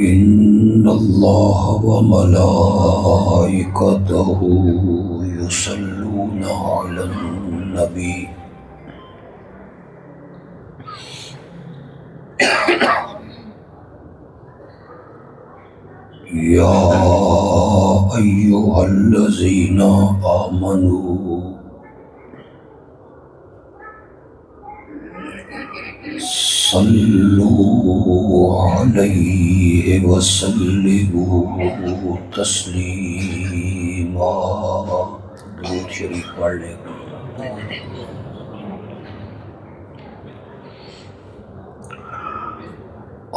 إن الله وملائكته يصلون على النبي يا أيها الذين آمنوا صلوا عليه وسلموا تسلیما۔ درود شریف پڑھ لیں۔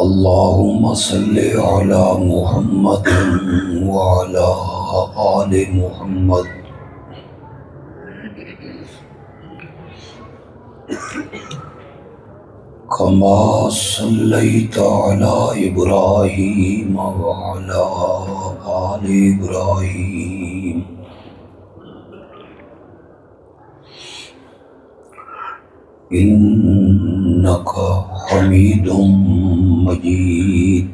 اللہم صل علی محمد وعلی آل محمد کما صلیت علی ابراہیم وعلی آل ابراہیم انک حمید مجید۔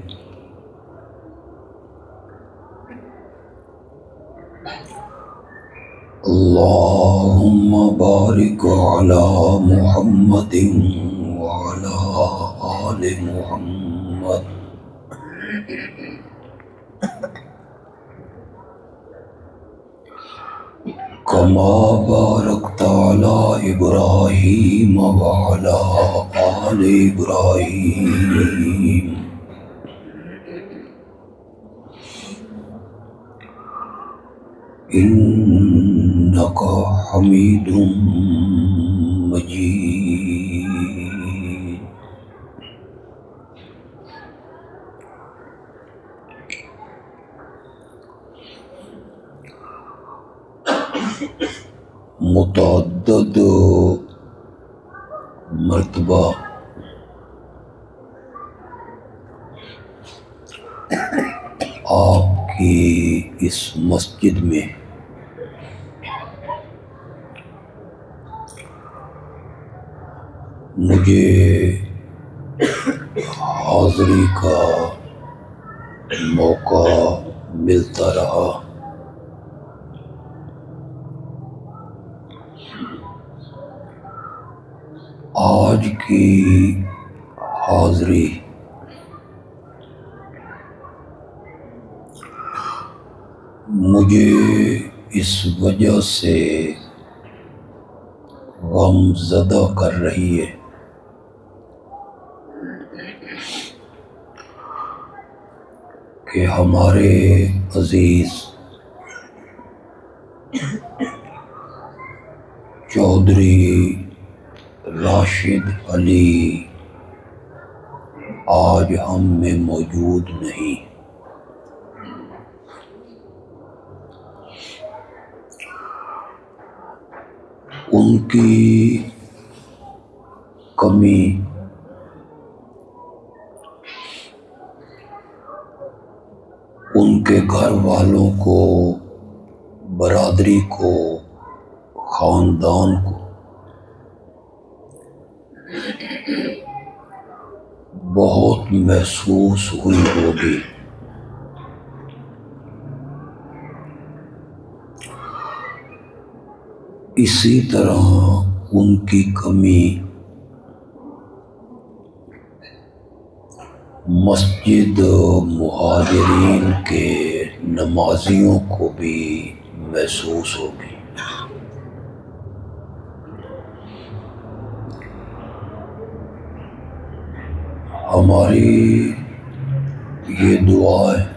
اللہم بارک علی محمد وعلی آل محمد کما بارکت علی ابراہیم وعلی آل ابراہیم انک حمید مجید۔ متعدد مرتبہ آپ کی اس مسجد میں مجھے حاضری کا موقع ملتا رہا۔ آج کی حاضری مجھے اس وجہ سے غم زدہ کر رہی ہے کہ ہمارے عزیز چودھری راشد علی آج ہم میں موجود نہیں۔ ان کی کمی ان کے گھر والوں کو، برادری کو، خاندان کو بہت محسوس ہوئی ہوگی۔ اسی طرح ان کی کمی مسجد مہاجرین کے نمازیوں کو بھی محسوس ہوگی۔ ہماری یہ دعا ہے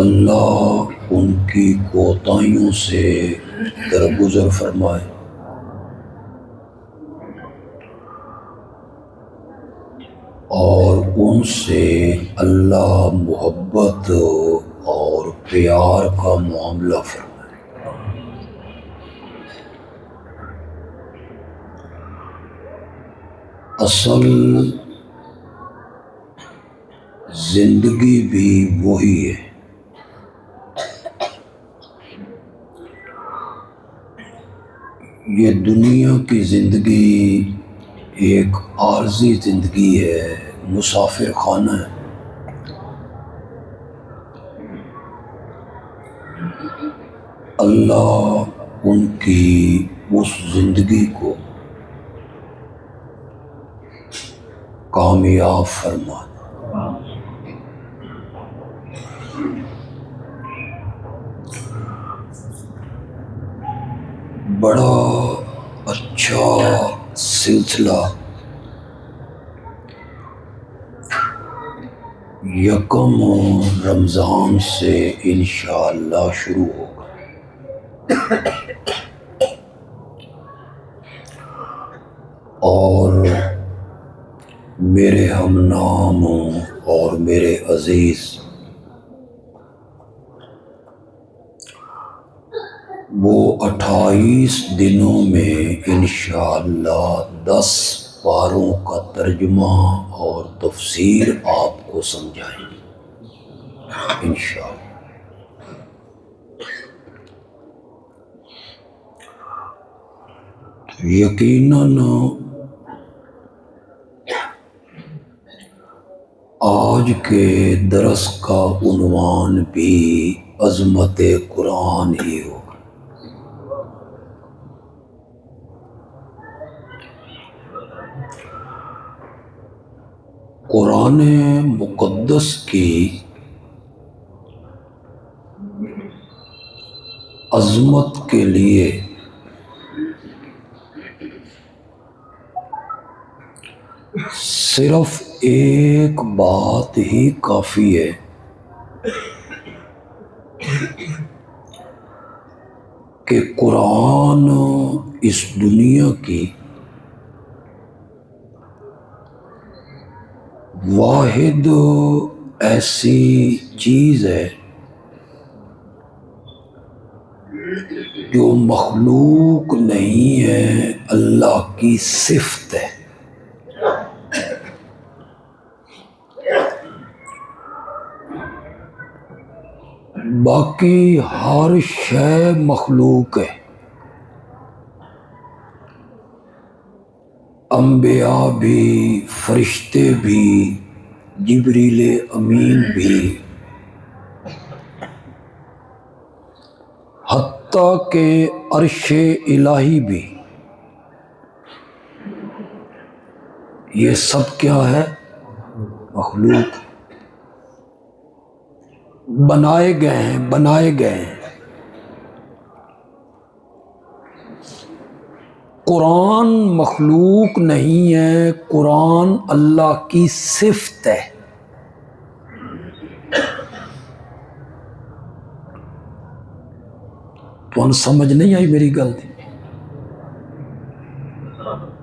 اللہ ان کی کوتاہیوں سے درگزر فرمائے اور ان سے اللہ محبت اور پیار کا معاملہ فرمائے۔ اصل زندگی بھی وہی ہے، یہ دنیا کی زندگی ایک عارضی زندگی ہے، مسافر خانہ ہے۔ اللہ ان کی اس زندگی کو کامیاب فرما دے۔ بڑا اچھا سلسلہ یکم رمضان سے انشاءاللہ شروع ہوگا۔ اور میرے ہم نام اور میرے عزیز وہ 28 دنوں میں انشاءاللہ 10 پاروں کا ترجمہ اور تفسیر آپ کو سمجھائیں گے انشاءاللہ۔ یقیناً آج کے درس کا عنوان بھی عظمت قرآن ہی ہوگا۔ قرآن مقدس کی عظمت کے لیے صرف ایک بات ہی کافی ہے کہ قرآن اس دنیا کی واحد ایسی چیز ہے جو مخلوق نہیں ہے، اللہ کی صفت ہے۔ باقی ہر شے مخلوق ہے، انبیاء بھی، فرشتے بھی، جبریل امین بھی، حتیٰ کہ عرش الہی بھی، یہ سب کیا ہے؟ مخلوق، بنائے گئے ہیں۔ قرآن مخلوق نہیں ہے، قرآن اللہ کی صفت ہے۔ تو سمجھ نہیں آئی میری گل تھی؟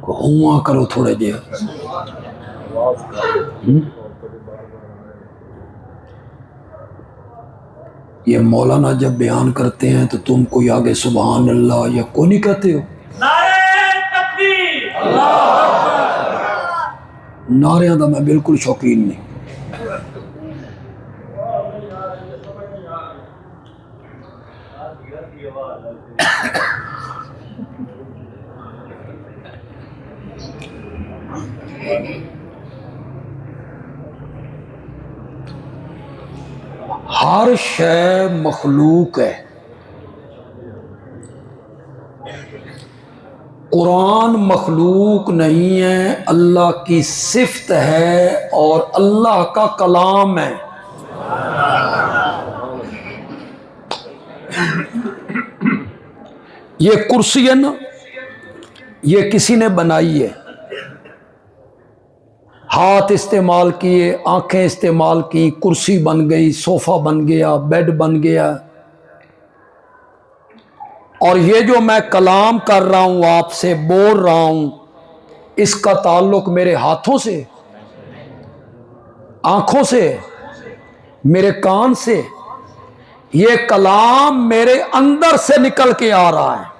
ہوا کرو تھوڑے جے۔ یہ مولانا جب بیان کرتے ہیں تو تم کوئی آگے سبحان اللہ یا کو نہیں کہتے ہو؟ نعرے دا میں بالکل شوقین نہیں۔ ہر شے مخلوق ہے، قرآن مخلوق نہیں ہے، اللہ کی صفت ہے اور اللہ کا کلام ہے۔ یہ کرسی ہے نا، یہ کسی نے بنائی ہے، ہاتھ استعمال کیے، آنکھیں استعمال کی، کرسی بن گئی، صوفہ بن گیا، بیڈ بن گیا۔ اور یہ جو میں کلام کر رہا ہوں، آپ سے بول رہا ہوں، اس کا تعلق میرے ہاتھوں سے، آنکھوں سے، میرے کان سے؟ یہ کلام میرے اندر سے نکل کے آ رہا ہے۔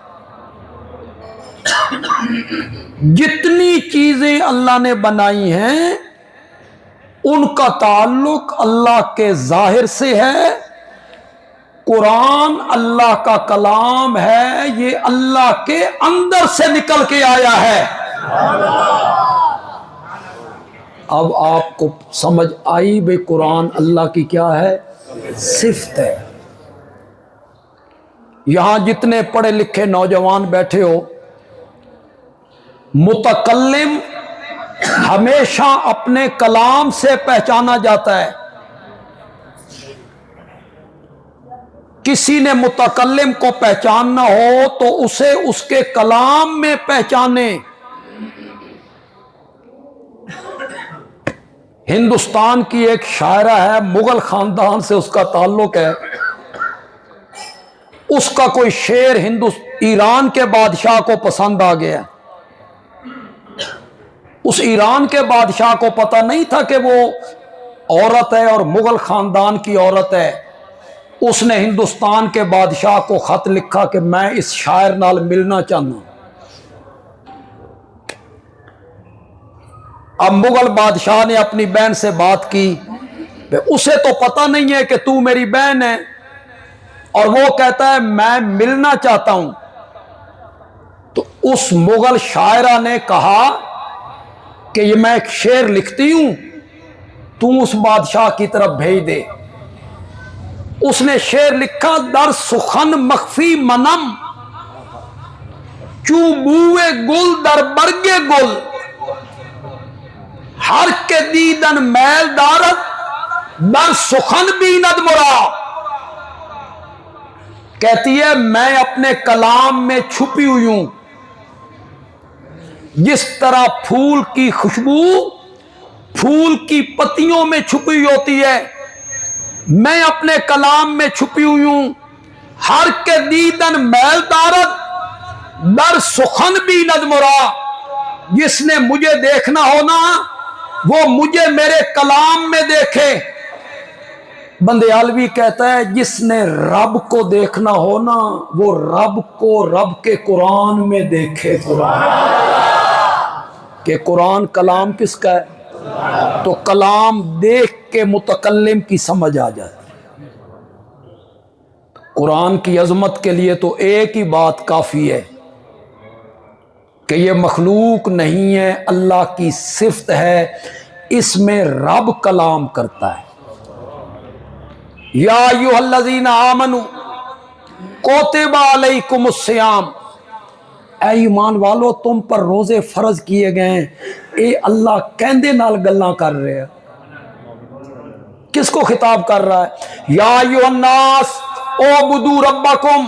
جتنی چیزیں اللہ نے بنائی ہیں ان کا تعلق اللہ کے ظاہر سے ہے۔ قرآن اللہ کا کلام ہے، یہ اللہ کے اندر سے نکل کے آیا ہے۔ اب آپ کو سمجھ آئی بھئی قرآن اللہ کی کیا ہے؟ صفت ہے۔ یہاں جتنے پڑھے لکھے نوجوان بیٹھے ہو، متکلم ہمیشہ اپنے کلام سے پہچانا جاتا ہے۔ کسی نے متکلم کو پہچاننا ہو تو اسے اس کے کلام میں پہچانے۔ ہندوستان کی ایک شاعرہ ہے، مغل خاندان سے اس کا تعلق ہے، اس کا کوئی شعر ایران کے بادشاہ کو پسند آ گیا۔ اس ایران کے بادشاہ کو پتہ نہیں تھا کہ وہ عورت ہے اور مغل خاندان کی عورت ہے۔ اس نے ہندوستان کے بادشاہ کو خط لکھا کہ میں اس شاعر نال ملنا چاہتا ہوں۔ اب مغل بادشاہ نے اپنی بہن سے بات کی، اسے تو پتہ نہیں ہے کہ تو میری بہن ہے، اور وہ کہتا ہے میں ملنا چاہتا ہوں۔ تو اس مغل شاعرہ نے کہا کہ یہ میں ایک شعر لکھتی ہوں، تو اس بادشاہ کی طرف بھیج دے۔ اس نے شعر لکھا، در سخن مخفی منم، چو بوئے گل در برگے گل، ہر کے دیدن میل دارت در سخن بیند مرا۔ کہتی ہے میں اپنے کلام میں چھپی ہوئی ہوں، جس طرح پھول کی خوشبو پھول کی پتیوں میں چھپی ہوتی ہے، میں اپنے کلام میں چھپی ہوئی ہوں۔ ہر کے دیدن میل دارت در سخن بیند مرا، جس نے مجھے دیکھنا ہونا وہ مجھے میرے کلام میں دیکھے۔ بندیالوی کہتا ہے جس نے رب کو دیکھنا ہونا وہ رب کو رب کے قرآن میں دیکھے۔ قرآن کہ قرآن کلام کس کا ہے؟ تو کلام دیکھ کے متکلم کی سمجھ آ جاتی۔ قرآن کی عظمت کے لیے تو ایک ہی بات کافی ہے کہ یہ مخلوق نہیں ہے، اللہ کی صفت ہے، اس میں رب کلام کرتا ہے۔ یا ایھا الذین آمنوا کتب علیکم الصیام، اے ایمان والو تم پر روزے فرض کیے گئے ہیں۔ اے اللہ کہندے نال گلاں کر رہے ہیں، کس کو خطاب کر رہا ہے؟ یا ایھا الناس اعبدوا ربکم،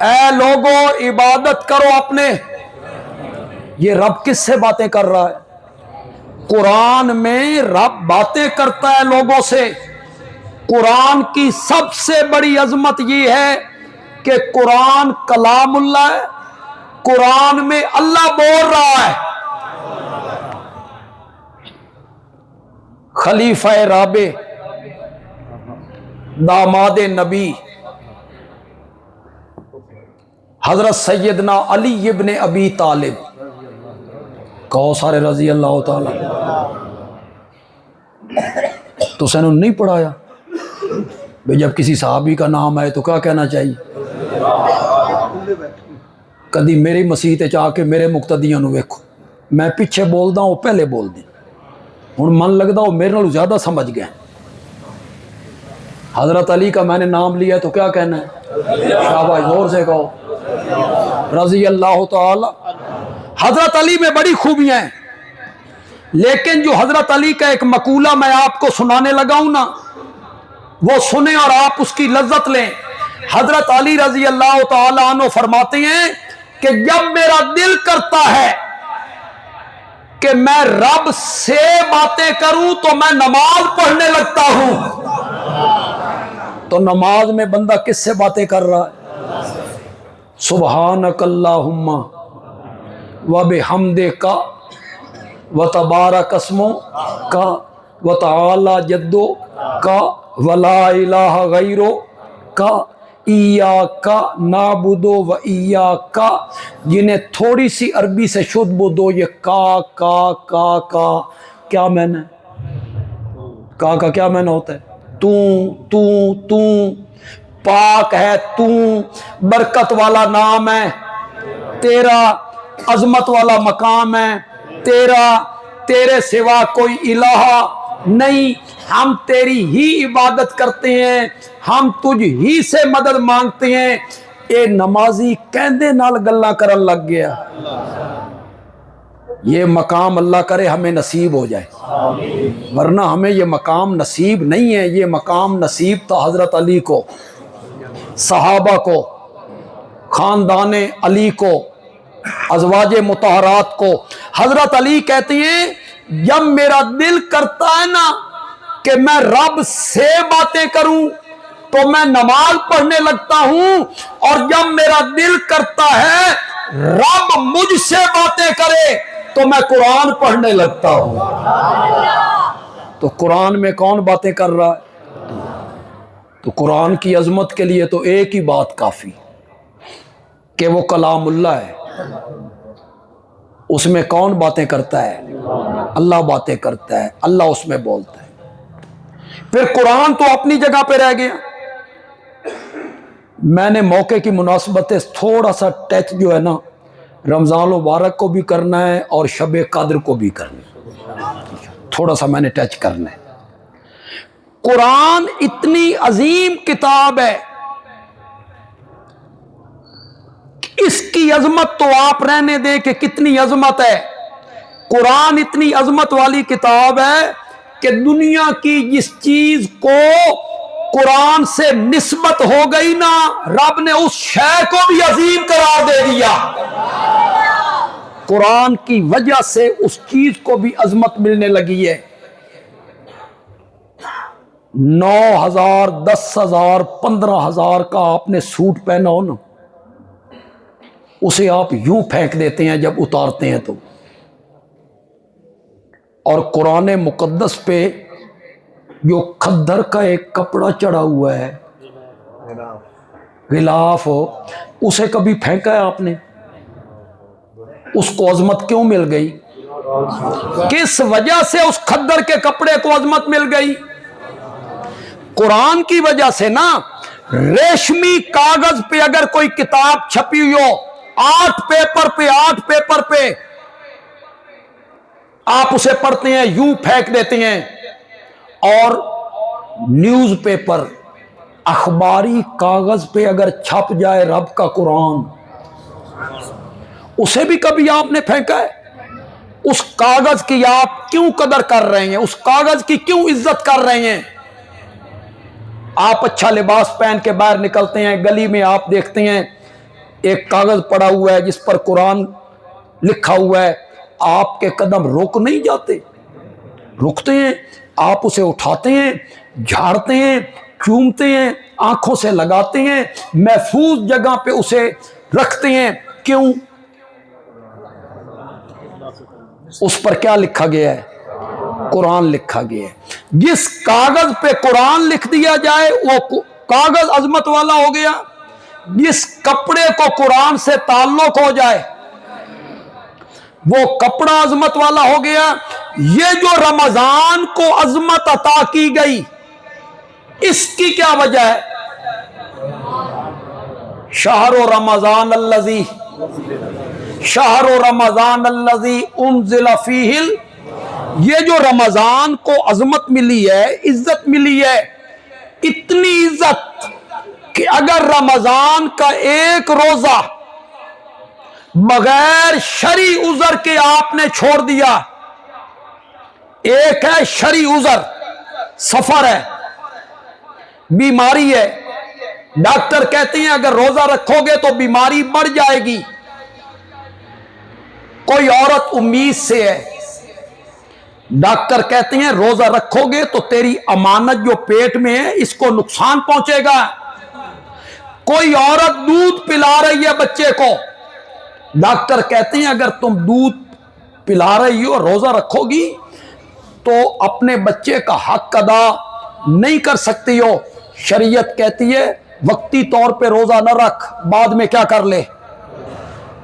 اے لوگو عبادت کرو اپنے۔ یہ رب کس سے باتیں کر رہا ہے؟ قرآن میں رب باتیں کرتا ہے لوگوں سے۔ قرآن کی سب سے بڑی عظمت یہ ہے کہ قرآن کلام اللہ ہے، قرآن میں اللہ بول رہا ہے۔ خلیفہ رابع داماد نبی حضرت سیدنا علی ابن ابی طالب، کہو سارے رضی اللہ تعالی۔ تو سنوں نہیں پڑھایا بھئی جب کسی صحابی کا نام آئے تو کیا کہنا چاہیے؟ کدی میری مسیح چاہ کے میرے مقتدیاں نو ویکھو، میں پیچھے بول دا ہوں پہلے بول دیں، ہن من لگدا ہو میرے نال زیادہ سمجھ گئے۔ حضرت علی کا میں نے نام لیا تو کیا کہنا ہے؟ شاباش، زور سے کہو رضی اللہ تعالی۔ حضرت علی میں بڑی خوبیاں ہیں، لیکن جو حضرت علی کا ایک مقولہ میں آپ کو سنانے لگا ہوں نا، وہ سنیں اور آپ اس کی لذت لیں۔ حضرت علی رضی اللہ تعالی عنہ فرماتے ہیں کہ جب میرا دل کرتا ہے کہ میں رب سے باتیں کروں تو میں نماز پڑھنے لگتا ہوں۔ تو نماز میں بندہ کس سے باتیں کر رہا ہے؟ سبحانک اللہم وبحمدک وتبارک اسمک وتعالی جدک ولا الہ غیرک ایاک نعبد و ایاک، جنہیں تھوڑی سی عربی سے شد بدو یہ کا کیا معنی ہے؟ کا کیا معنی ہوتا ہے؟ تو پاک ہے، تو برکت والا نام ہے تیرا، عظمت والا مقام ہے تیرے سوا کوئی الہ نہیں، ہم تیری ہی عبادت کرتے ہیں، ہم تجھ ہی سے مدد مانگتے ہیں۔ اے نمازی کہندے نال گلاں کرن لگ گیا۔ یہ مقام اللہ کرے ہمیں نصیب ہو جائے، ورنہ ہمیں یہ مقام نصیب نہیں ہے۔ یہ مقام نصیب تھا حضرت علی کو، صحابہ کو، خاندان علی کو، ازواج مطہرات کو۔ حضرت علی کہتے ہیں جب میرا دل کرتا ہے نا کہ میں رب سے باتیں کروں تو میں نماز پڑھنے لگتا ہوں، اور جب میرا دل کرتا ہے رب مجھ سے باتیں کرے تو میں قرآن پڑھنے لگتا ہوں۔ تو قرآن میں کون باتیں کر رہا ہے؟ تو قرآن کی عظمت کے لیے تو ایک ہی بات کافی کہ وہ کلام اللہ ہے۔ اس میں کون باتیں کرتا ہے؟ اللہ باتیں کرتا ہے، اللہ اس میں بولتا ہے۔ پھر قرآن تو اپنی جگہ پہ رہ گیا۔ میں نے موقع کی مناسبت سے تھوڑا سا ٹچ جو ہے نا رمضان المبارک کو بھی کرنا ہے اور شب قدر کو بھی کرنا ہے، تھوڑا سا میں نے ٹچ کرنا ہے۔ قرآن اتنی عظیم کتاب ہے، اس کی عظمت تو آپ رہنے دیں کہ کتنی عظمت ہے۔ قرآن اتنی عظمت والی کتاب ہے کہ دنیا کی جس چیز کو قرآن سے نسبت ہو گئی نا، رب نے اس شے کو بھی عظیم قرار دے دیا۔ قرآن کی وجہ سے اس چیز کو بھی عظمت ملنے لگی ہے۔ 9,000 10,000 15,000 کا آپ نے سوٹ پہنا ہو نا، اسے آپ یوں پھینک دیتے ہیں جب اتارتے ہیں تو، اور قرآن مقدس پہ جو کھدر کا ایک کپڑا چڑھا ہوا ہے غلاف ہو، اسے کبھی پھینکا ہے آپ نے؟ اس کو عظمت کیوں مل گئی؟ کس وجہ سے اس کھدر کے کپڑے کو عظمت مل گئی؟ قرآن کی وجہ سے نا۔ ریشمی کاغذ پہ اگر کوئی کتاب چھپی ہوئی ہو، 8 پیپر پہ آپ اسے پڑھتے ہیں یوں پھینک دیتے ہیں، اور نیوز پیپر اخباری کاغذ پہ اگر چھپ جائے رب کا قرآن، اسے بھی کبھی آپ نے پھینکا ہے؟ اس کاغذ کی آپ کیوں قدر کر رہے ہیں؟ اس کاغذ کی کیوں عزت کر رہے ہیں؟ آپ اچھا لباس پہن کے باہر نکلتے ہیں، گلی میں آپ دیکھتے ہیں ایک کاغذ پڑا ہوا ہے جس پر قرآن لکھا ہوا ہے، آپ کے قدم رک نہیں جاتے؟ رکتے ہیں، آپ اسے اٹھاتے ہیں، جھاڑتے ہیں، چومتے ہیں، آنکھوں سے لگاتے ہیں، محفوظ جگہ پہ اسے رکھتے ہیں۔ کیوں؟ اس پر کیا لکھا گیا ہے؟ قرآن لکھا گیا ہے۔ جس کاغذ پہ قرآن لکھ دیا جائے وہ کاغذ عظمت والا ہو گیا، جس کپڑے کو قرآن سے تعلق ہو جائے وہ کپڑا عظمت والا ہو گیا۔ یہ جو رمضان کو عظمت عطا کی گئی، اس کی کیا وجہ ہے؟ شہر رمضان الذی انزل فیہ، یہ جو رمضان کو عظمت ملی ہے، عزت ملی ہے، اتنی عزت کہ اگر رمضان کا ایک روزہ بغیر شرعی عذر کے آپ نے چھوڑ دیا، ایک ہے شرعی عذر، سفر ہے، بیماری ہے، ڈاکٹر کہتے ہیں اگر روزہ رکھو گے تو بیماری بڑھ جائے گی، کوئی عورت امید سے ہے، ڈاکٹر کہتے ہیں روزہ رکھو گے تو تیری امانت جو پیٹ میں ہے اس کو نقصان پہنچے گا، کوئی عورت دودھ پلا رہی ہے بچے کو، ڈاکٹر کہتے ہیں اگر تم دودھ پلا رہی ہو روزہ رکھو گی تو اپنے بچے کا حق ادا نہیں کر سکتی ہو، شریعت کہتی ہے وقتی طور پہ روزہ نہ رکھ، بعد میں کیا کر لے؟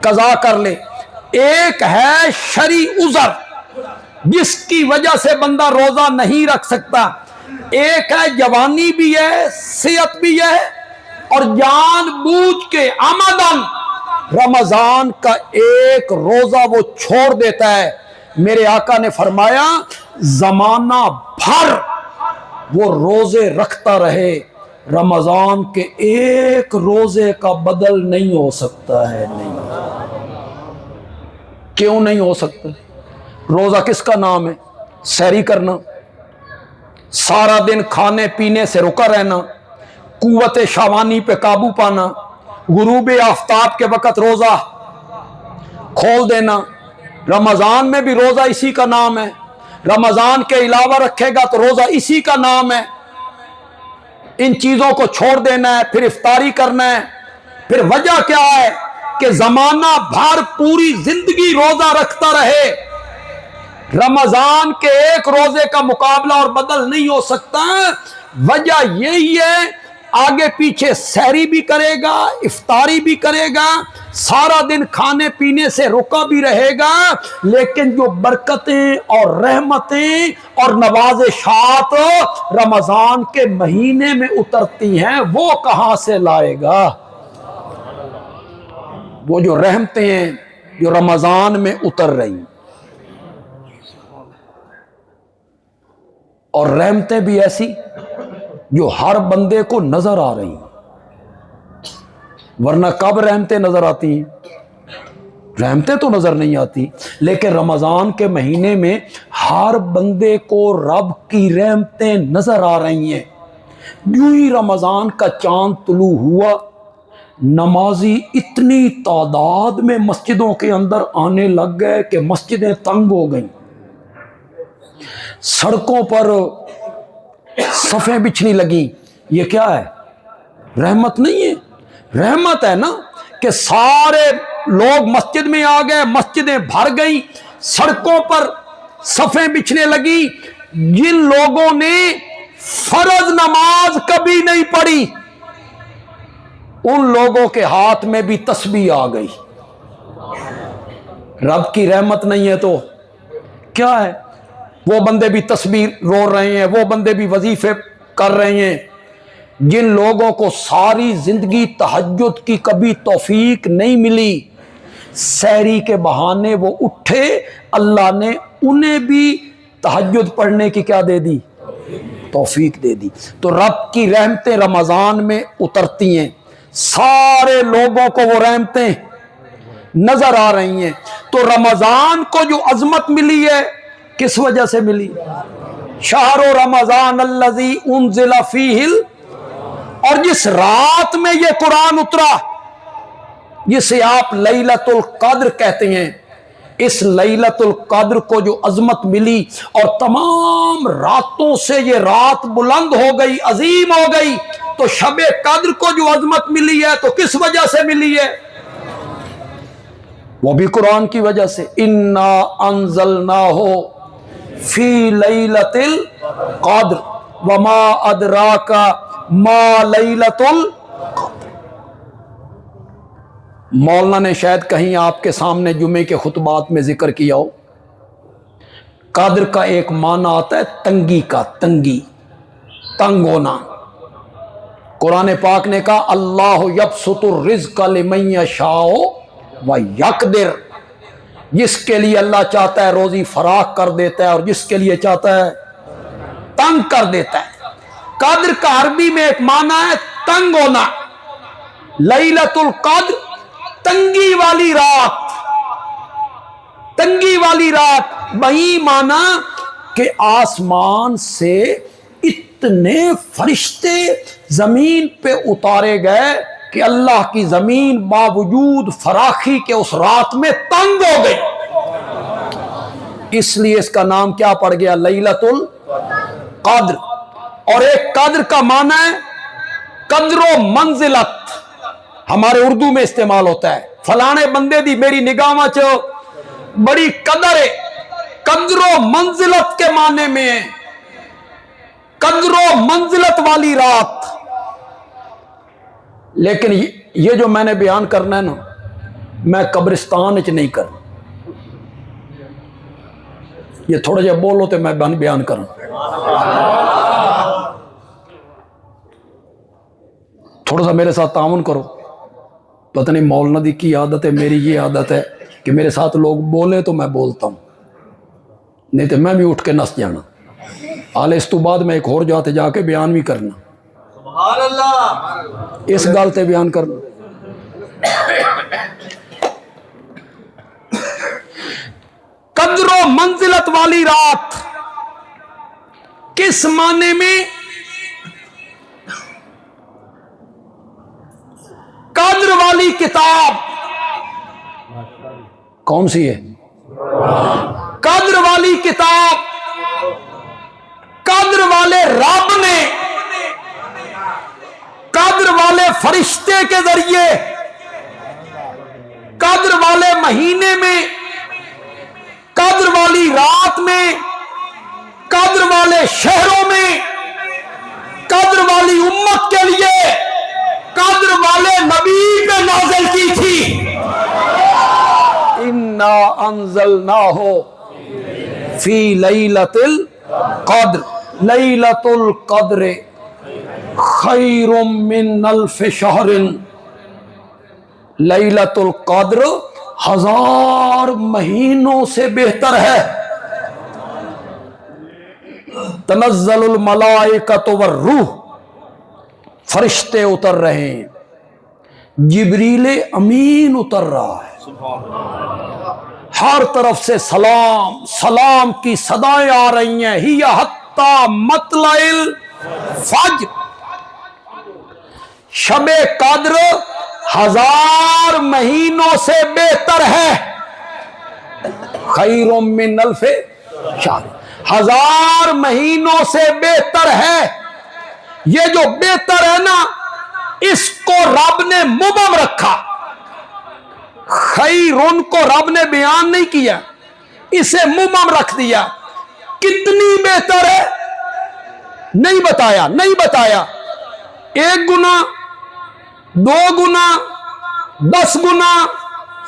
قضا کر لے۔ ایک ہے شرعی عذر جس کی وجہ سے بندہ روزہ نہیں رکھ سکتا، ایک ہے جوانی بھی ہے، صحت بھی ہے، اور جان بوجھ کے عمدن رمضان کا ایک روزہ وہ چھوڑ دیتا ہے، میرے آقا نے فرمایا زمانہ بھر وہ روزے رکھتا رہے، رمضان کے ایک روزے کا بدل نہیں ہو سکتا ہے۔ نہیں، کیوں نہیں ہو سکتا؟ روزہ کس کا نام ہے؟ سحری کرنا، سارا دن کھانے پینے سے رکا رہنا، قوت شہوانی پہ قابو پانا، غروب آفتاب کے وقت روزہ کھول دینا۔ رمضان میں بھی روزہ اسی کا نام ہے، رمضان کے علاوہ رکھے گا تو روزہ اسی کا نام ہے۔ ان چیزوں کو چھوڑ دینا ہے، پھر افطاری کرنا ہے۔ پھر وجہ کیا ہے کہ زمانہ بھر پوری زندگی روزہ رکھتا رہے، رمضان کے ایک روزے کا مقابلہ اور بدل نہیں ہو سکتا۔ وجہ یہی ہے، آگے پیچھے سحری بھی کرے گا، افطاری بھی کرے گا، سارا دن کھانے پینے سے رکا بھی رہے گا، لیکن جو برکتیں اور رحمتیں اور نوازشات رمضان کے مہینے میں اترتی ہیں وہ کہاں سے لائے گا؟ وہ جو رحمتیں ہیں جو رمضان میں اتر رہی، اور رحمتیں بھی ایسی جو ہر بندے کو نظر آ رہی، ورنہ کب رحمتیں نظر آتی ہیں؟ رحمتیں تو نظر نہیں آتی، لیکن رمضان کے مہینے میں ہر بندے کو رب کی رحمتیں نظر آ رہی ہیں۔ یوں ہی رمضان کا چاند طلوع ہوا، نمازی اتنی تعداد میں مسجدوں کے اندر آنے لگ گئے کہ مسجدیں تنگ ہو گئیں، سڑکوں پر صفیں بچھنی لگیں۔ یہ کیا ہے؟ رحمت نہیں ہے؟ رحمت ہے نا کہ سارے لوگ مسجد میں آ گئے، مسجدیں بھر گئیں، سڑکوں پر صفیں بچھنے لگی۔ جن لوگوں نے فرض نماز کبھی نہیں پڑھی ان لوگوں کے ہاتھ میں بھی تسبیح آ گئی۔ رب کی رحمت نہیں ہے تو کیا ہے؟ وہ بندے بھی تسبیح رو رہے ہیں، وہ بندے بھی وظیفے کر رہے ہیں۔ جن لوگوں کو ساری زندگی تہجد کی کبھی توفیق نہیں ملی، سحری کے بہانے وہ اٹھے، اللہ نے انہیں بھی تہجد پڑھنے کی کیا دے دی؟ توفیق دے دی۔ تو رب کی رحمتیں رمضان میں اترتی ہیں، سارے لوگوں کو وہ رحمتیں نظر آ رہی ہیں۔ تو رمضان کو جو عظمت ملی ہے کس وجہ سے ملی؟ شہر رمضان الذی انزل فیہ، اور جس رات میں یہ قرآن اترا جسے آپ لیلۃ القدر کہتے ہیں، اس لیلۃ القدر کو جو عظمت ملی اور تمام راتوں سے یہ رات بلند ہو گئی، عظیم ہو گئی، تو شب قدر کو جو عظمت ملی ہے تو کس وجہ سے ملی ہے؟ وہ بھی قرآن کی وجہ سے۔ انا انزلناہ فی لیلۃ القدر وما ادراک ما لیلۃ القدر۔ مولانا نے شاید کہیں آپ کے سامنے جمعے کے خطبات میں ذکر کیا ہو، قدر کا ایک معنی آتا ہے تنگی کا، تنگی، تنگ ہونا۔ قرآن پاک نے کہا اللہ یبسط الرزق لمن یشاء ویقدر، جس کے لیے اللہ چاہتا ہے روزی فراخ کر دیتا ہے اور جس کے لیے چاہتا ہے تنگ کر دیتا ہے۔ قدر کا عربی میں ایک معنی ہے تنگ ہونا۔ لیلۃ القدر تنگی والی رات، تنگی والی رات، وہی معنی کہ آسمان سے اتنے فرشتے زمین پہ اتارے گئے کہ اللہ کی زمین باوجود فراخی کے اس رات میں تنگ ہو گئی، اس لیے اس کا نام کیا پڑ گیا؟ لیلۃ القدر۔ اور ایک قدر کا معنی ہے قدر و منزلت، ہمارے اردو میں استعمال ہوتا ہے، فلانے بندے دی میری نگاہ چ بڑی قدر ہے، قدر و منزلت کے معنی میں ہے، قدر و منزلت والی رات۔ لیکن یہ جو میں نے بیان کرنا ہے نا، میں قبرستان وچ نہیں کرنا، یہ تھوڑا جہا بولو تو میں بیان کروں، تھوڑا سا میرے ساتھ تعاون کرو۔ پتہ نہیں مولوی کی عادت ہے، میری یہ عادت ہے کہ میرے ساتھ لوگ بولے تو میں بولتا ہوں، نہیں تو میں بھی اٹھ کے نس جانا۔ آلے اس تو بعد میں ایک اور جاتے جا کے بیان بھی کرنا، سبحان اللہ، اس گل تے بیان کرنا۔ قدر و منزلت والی رات کس معنی میں؟ قدر والی کتاب کون سی ہے؟ قدر والی کتاب، قدر والے رب نے قدر والے فرشتے کے ذریعے قدر والے مہینے میں، قدر والی رات میں، قدر والے شہروں میں، قدر والی امت کے لیے قدر والے نبی پہ نازل کی تھی۔ انا انزلناہ فی لیلۃ القدر، لیلۃ القدر خیر من الف شہر، لیلۃ القدر 1000 مہینوں سے بہتر ہے۔ تنزل الملائکۃ والروح، فرشتے اتر رہے ہیں، جبریل امین اتر رہا ہے، ہر طرف سے سلام سلام کی صدائیں آ رہی ہیں۔ ہی حتی مطلع الفجر، شب قدر 1000 مہینوں سے بہتر ہے۔ خیر من الف شہر، 1000 مہینوں سے بہتر ہے۔ یہ جو بہتر ہے نا، اس کو رب نے مبہم رکھا، خیرن کو رب نے بیان نہیں کیا، اسے مبہم رکھ دیا۔ کتنی بہتر ہے نہیں بتایا، نہیں بتایا۔ 1 گنا، 2 گنا، 10 گنا،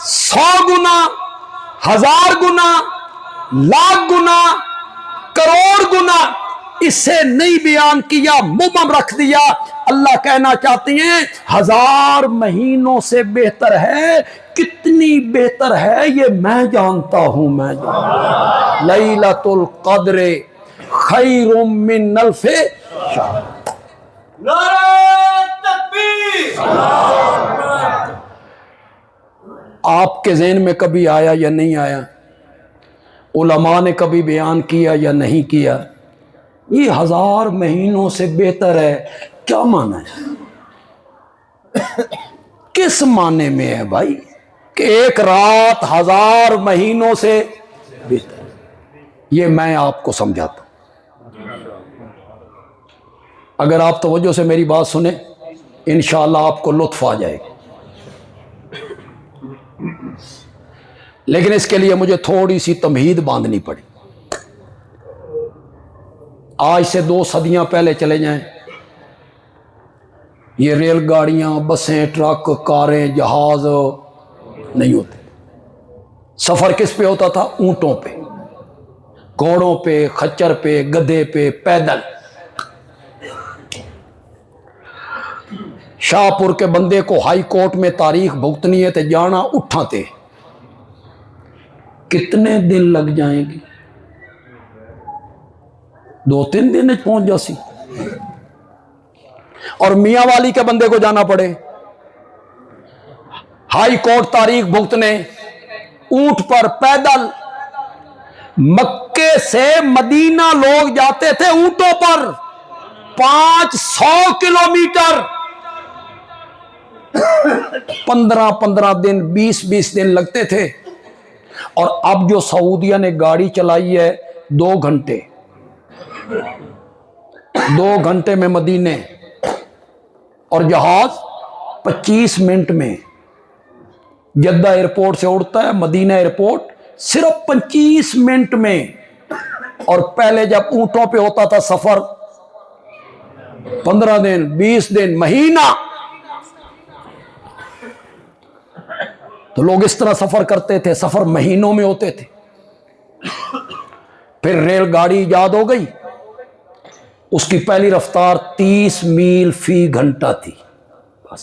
100 گنا، 1000 گنا، لاکھ گنا، کروڑ گنا، اس سے نہیں بیان کیا، مبہم رکھ دیا۔ اللہ کہنا چاہتے ہیں 1000 مہینوں سے بہتر ہے۔ کتنی بہتر ہے یہ میں جانتا ہوں، میں جانتا ہوں۔ لیلۃ القدر خیر من الف شہر۔ نعرہ تکبیر، آپ کے ذہن میں کبھی آیا یا نہیں آیا؟ علماء نے کبھی بیان کیا یا نہیں کیا؟ یہ 1000 مہینوں سے بہتر ہے، کیا معنی ہے؟ کس معنی میں ہے بھائی کہ ایک رات 1000 مہینوں سے بہتر ہے؟ یہ میں آپ کو سمجھاتا ہوں۔ اگر آپ توجہ سے میری بات سنیں، انشاءاللہ آپ کو لطف آ جائے گا، لیکن اس کے لیے مجھے تھوڑی سی تمہید باندھنی پڑی۔ آج سے 2 صدیاں پہلے چلے جائیں، یہ ریل گاڑیاں، بسیں، ٹرک، کاریں، جہاز نہیں ہوتے۔ سفر کس پہ ہوتا تھا؟ اونٹوں پہ، گھوڑوں پہ، خچر پہ، گدھے پہ، پیدل۔ شاہپور کے بندے کو ہائی کورٹ میں تاریخ بھگتنی ہے تے جانا اٹھاتے، کتنے دن لگ جائیں گے؟ 2-3 دن پہنچ جاسی۔ اور میاں والی کے بندے کو جانا پڑے ہائی کورٹ تاریخ بھگتنے، اونٹ پر، پیدل۔ مکے سے مدینہ لوگ جاتے تھے اونٹوں پر، 500 کلومیٹر، 15 دن، 20 دن لگتے تھے۔ اور اب جو سعودیہ نے گاڑی چلائی ہے 2 گھنٹے، 2 گھنٹے میں مدینے، اور جہاز 25 منٹ میں جدہ ایئرپورٹ سے اڑتا ہے، مدینہ ایئرپورٹ صرف 25 منٹ میں۔ اور پہلے جب اونٹوں پہ ہوتا تھا سفر 15 دن، 20 دن، مہینہ، تو لوگ اس طرح سفر کرتے تھے، سفر مہینوں میں ہوتے تھے۔ پھر ریل گاڑی ایجاد ہو گئی، اس کی پہلی رفتار 30 میل فی گھنٹہ تھی، بس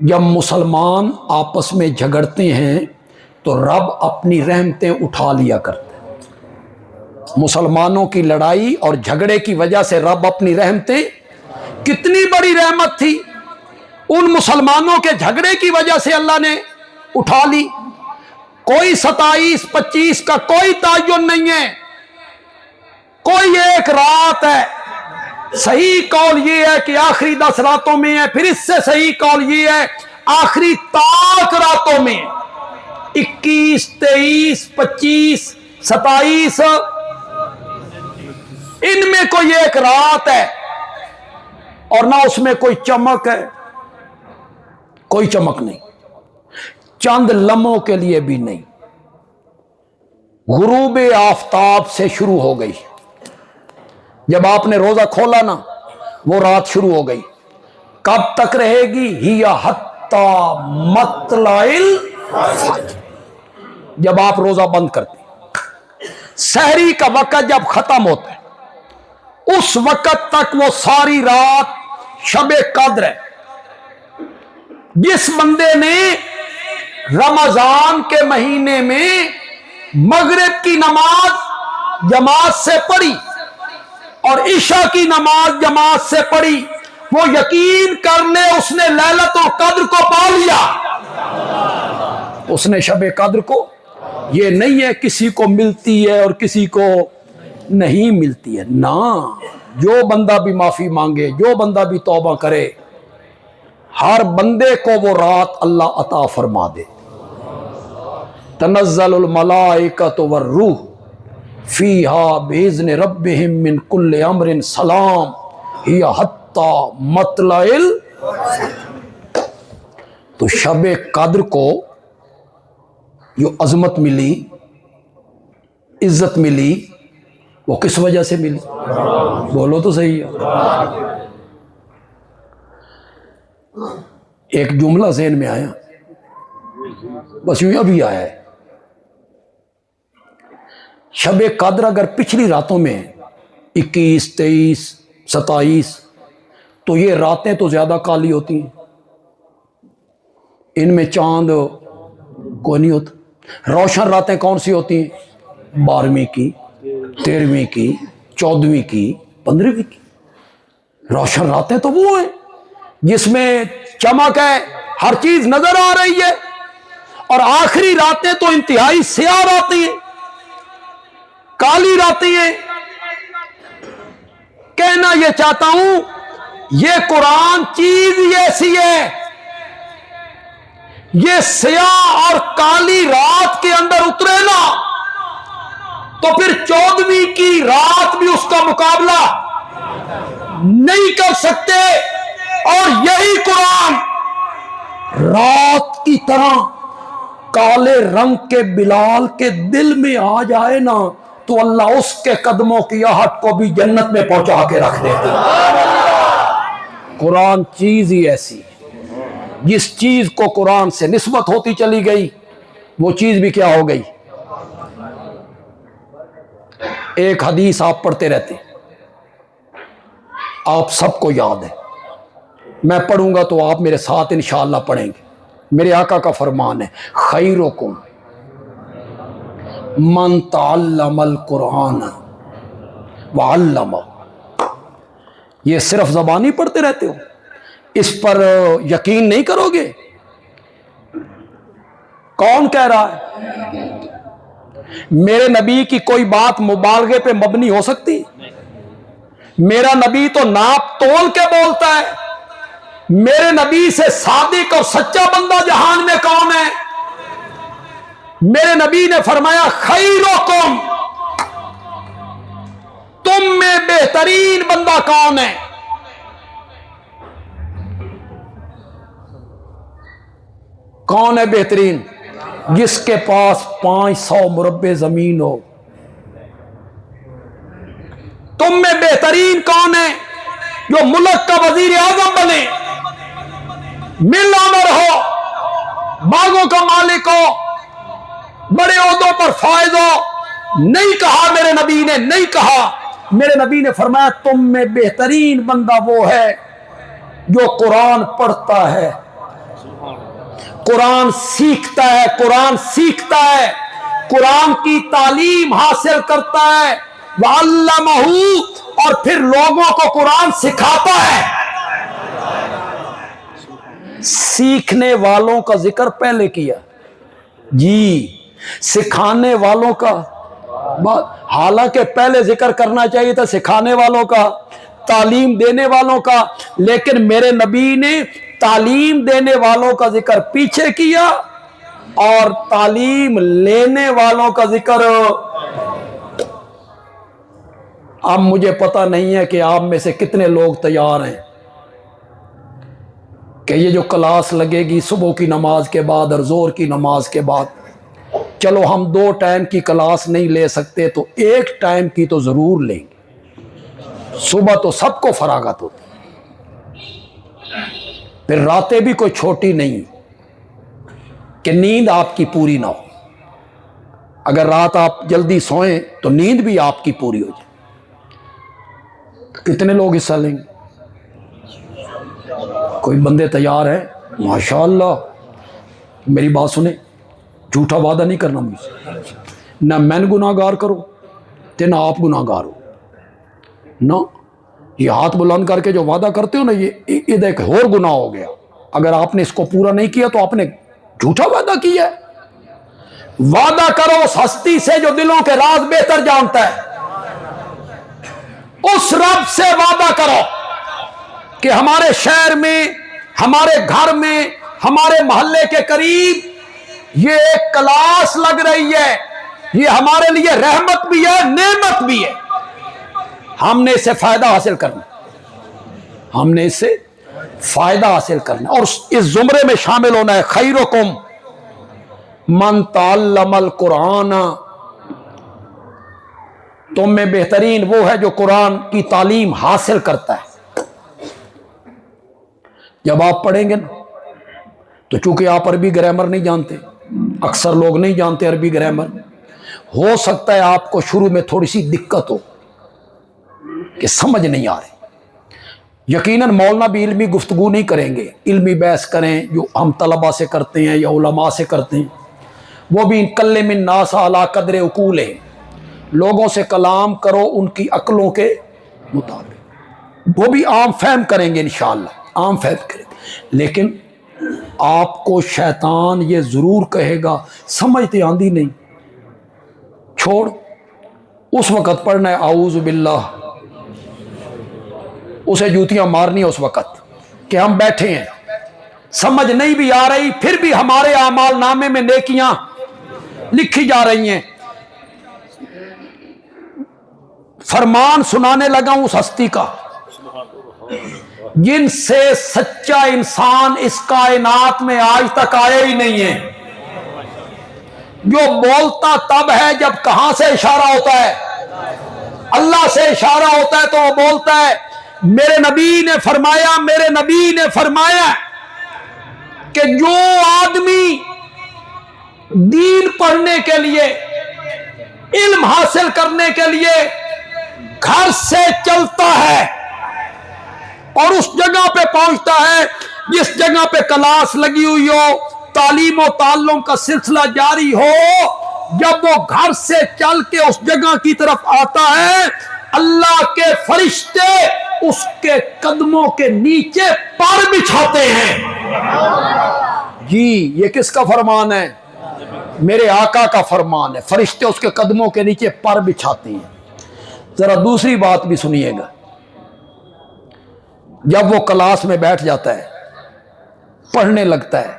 جب مسلمان آپس میں جھگڑتے ہیں تو رب اپنی رحمتیں اٹھا لیا کرتے ہیں۔ مسلمانوں کی لڑائی اور جھگڑے کی وجہ سے رب اپنی رحمتیں، کتنی بڑی رحمت تھی ان مسلمانوں کے جھگڑے کی وجہ سے اللہ نے اٹھا لی۔ کوئی 27-25 کا کوئی تعین نہیں ہے، کوئی ایک رات ہے۔ صحیح قول یہ ہے کہ آخری 10 راتوں میں ہے، پھر اس سے صحیح قول یہ ہے آخری تاک راتوں میں، 21، 23، 25، 27، ان میں کوئی ایک رات ہے، اور نہ اس میں کوئی چمک ہے، کوئی چمک نہیں، چند لمحوں کے لیے بھی نہیں۔ غروب آفتاب سے شروع ہو گئی، جب آپ نے روزہ کھولا نا وہ رات شروع ہو گئی، کب تک رہے گی؟ ہی حتی مطلع الفجر، جب آپ روزہ بند کرتے ہیں، سحری کا وقت جب ختم ہوتا ہے اس وقت تک وہ ساری رات شب قدر ہے۔ جس بندے نے رمضان کے مہینے میں مغرب کی نماز جماعت سے پڑھی اور عشاء کی نماز جماعت سے پڑھی، وہ یقین کر لے اس نے لیلۃ القدر کو پا لیا، اس نے شب قدر کو۔ یہ نہیں ہے کسی کو ملتی ہے اور کسی کو نہیں ملتی ہے، نہ، جو بندہ بھی معافی مانگے، جو بندہ بھی توبہ کرے، ہر بندے کو وہ رات اللہ عطا فرما دے۔ تنزل الملائکۃ والروح فیہا بإذن ربہم من کل امر سلام ہی حتی مطلع الفجر۔ تو شب قدر کو جو عظمت ملی، عزت ملی، وہ کس وجہ سے ملی؟ بولو تو صحیح ہے۔ ایک جملہ ذہن میں آیا، بس یوں ابھی آیا ہے، شب قدر اگر پچھلی راتوں میں 21، 23، 27، تو یہ راتیں تو زیادہ کالی ہوتی ہیں، ان میں چاند کوئی نہیں ہوتا۔ روشن راتیں کون سی ہوتی ہیں؟ 12ویں کی، 13ویں کی، 14ویں کی، 15ویں کی۔ روشن راتیں تو وہ ہیں جس میں چمک ہے، ہر چیز نظر آ رہی ہے، اور آخری راتیں تو انتہائی سیاہ راتیں ہیں، کالی راتیں ہیں۔ کہنا یہ چاہتا ہوں یہ قرآن چیز ہی ایسی ہے، یہ سیاہ اور کالی رات کے اندر اترے نا تو پھر 14ویں کی رات بھی اس کا مقابلہ نہیں کر سکتے، اور یہی قرآن رات کی طرح کالے رنگ کے بلال کے دل میں آ جائے نا تو اللہ اس کے قدموں کی آہٹ کو بھی جنت میں پہنچا کے رکھ دیتا۔ قرآن چیز ہی ایسی، جس چیز کو قرآن سے نسبت ہوتی چلی گئی وہ چیز بھی کیا ہو گئی۔ ایک حدیث آپ پڑھتے رہتے ہیں، آپ سب کو یاد ہے، میں پڑھوں گا تو آپ میرے ساتھ انشاءاللہ پڑھیں گے۔ میرے آقا کا فرمان ہے، خیرکم من تعلم القرآن وعلمہ۔ یہ صرف زبانی پڑھتے رہتے ہو، اس پر یقین نہیں کرو گے؟ کون کہہ رہا ہے؟ میرے نبی کی کوئی بات مبالغے پہ مبنی ہو سکتی؟ میرا نبی تو ناپ تول کے بولتا ہے۔ میرے نبی سے صادق اور سچا بندہ جہان میں کون ہے؟ میرے نبی نے فرمایا خیرکم، تم میں بہترین بندہ کون ہے؟ کون ہے بہترین؟ جس کے پاس 500 مربع زمین ہو۔ تم میں بہترین کون ہے؟ جو ملک کا وزیر اعظم بنے، مل آمر ہو، باغوں کا مالک ہو، بڑے عہدوں پر فائز ہو۔ نہیں کہا میرے نبی نے، نہیں کہا، میرے نبی نے فرمایا تم میں بہترین بندہ وہ ہے جو قرآن پڑھتا ہے قرآن سیکھتا ہے، قرآن سیکھتا ہے، قرآن کی تعلیم حاصل کرتا ہے، وَعَلَّمَهُ، اور پھر لوگوں کو قرآن سکھاتا ہے۔ سیکھنے والوں کا ذکر پہلے کیا جی، سکھانے والوں کا حالانکہ پہلے ذکر کرنا چاہیے تھا سکھانے والوں کا، تعلیم دینے والوں کا، لیکن میرے نبی نے تعلیم دینے والوں کا ذکر پیچھے کیا اور تعلیم لینے والوں کا ذکر۔ اب مجھے پتہ نہیں ہے کہ آپ میں سے کتنے لوگ تیار ہیں کہ یہ جو کلاس لگے گی صبح کی نماز کے بعد اور زور کی نماز کے بعد، چلو ہم 2 ٹائم کی کلاس نہیں لے سکتے تو 1 ٹائم کی تو ضرور لیں گے۔ صبح تو سب کو فراغت ہوتی، پھر راتیں بھی کوئی چھوٹی نہیں کہ نیند آپ کی پوری نہ ہو۔ اگر رات آپ جلدی سوئیں تو نیند بھی آپ کی پوری ہو جائے۔ کتنے لوگ حصہ لیں گے؟ کوئی بندے تیار ہیں؟ ماشاءاللہ۔ میری بات سنیں، جھوٹا وعدہ نہیں کرنا مجھ سے، نہ میں گناہ گار کرو تے نہ آپ گناہ گار ہو نہ۔ یہ ہاتھ بلند کر کے جو وعدہ کرتے ہو نا، یہ ایک اور گناہ ہو گیا۔ اگر آپ نے اس کو پورا نہیں کیا تو آپ نے جھوٹا وعدہ کیا ہے۔ وعدہ کرو اس ہستی سے جو دلوں کے راز بہتر جانتا ہے، اس رب سے وعدہ کرو کہ ہمارے شہر میں، ہمارے گھر میں، ہمارے محلے کے قریب یہ ایک کلاس لگ رہی ہے، یہ ہمارے لیے رحمت بھی ہے، نعمت بھی ہے، ہم نے اس سے فائدہ حاصل کرنا، ہم نے اس سے فائدہ حاصل کرنا اور اس زمرے میں شامل ہونا ہے۔ خیرکم من تعلم القرآن، تم میں بہترین وہ ہے جو قرآن کی تعلیم حاصل کرتا ہے۔ جب آپ پڑھیں گے نا تو چونکہ آپ عربی گرامر نہیں جانتے، اکثر لوگ نہیں جانتے عربی گرامر، ہو سکتا ہے آپ کو شروع میں تھوڑی سی دقت ہو کہ سمجھ نہیں آ رہی۔ یقیناً مولانا بھی علمی گفتگو نہیں کریں گے، علمی بحث کریں جو ہم طلباء سے کرتے ہیں یا علماء سے کرتے ہیں، وہ بھی کلم الناس علی قدر عقولہم، لوگوں سے کلام کرو ان کی عقلوں کے مطابق، وہ بھی عام فہم کریں گے انشاءاللہ، عام فہم کریں گے، لیکن آپ کو شیطان یہ ضرور کہے گا سمجھتے آندھی نہیں، چھوڑ، اس وقت پڑھنا ہے اعوذ باللہ، اسے جوتیاں مارنی ہے اس وقت کہ ہم بیٹھے ہیں، سمجھ نہیں بھی آ رہی پھر بھی ہمارے اعمال نامے میں نیکیاں لکھی جا رہی ہیں۔ فرمان سنانے لگا ہوں اس ہستی کا جن سے سچا انسان اس کائنات میں آج تک آیا ہی نہیں ہے، جو بولتا تب ہے جب کہاں سے اشارہ ہوتا ہے؟ اللہ سے اشارہ ہوتا ہے تو وہ بولتا ہے۔ میرے نبی نے فرمایا، میرے نبی نے فرمایا کہ جو آدمی دین پڑھنے کے لیے، علم حاصل کرنے کے لیے گھر سے چلتا ہے اور اس جگہ پہ پہنچتا ہے جس جگہ پہ کلاس لگی ہوئی ہو، تعلیم و تعلم کا سلسلہ جاری ہو، جب وہ گھر سے چل کے اس جگہ کی طرف آتا ہے، اللہ کے فرشتے اس کے قدموں کے نیچے پر بچھاتے ہیں۔ جی یہ کس کا فرمان ہے؟ میرے آقا کا فرمان ہے، فرشتے اس کے قدموں کے نیچے پر بچھاتے ہیں۔ ذرا دوسری بات بھی سنیے گا، جب وہ کلاس میں بیٹھ جاتا ہے، پڑھنے لگتا ہے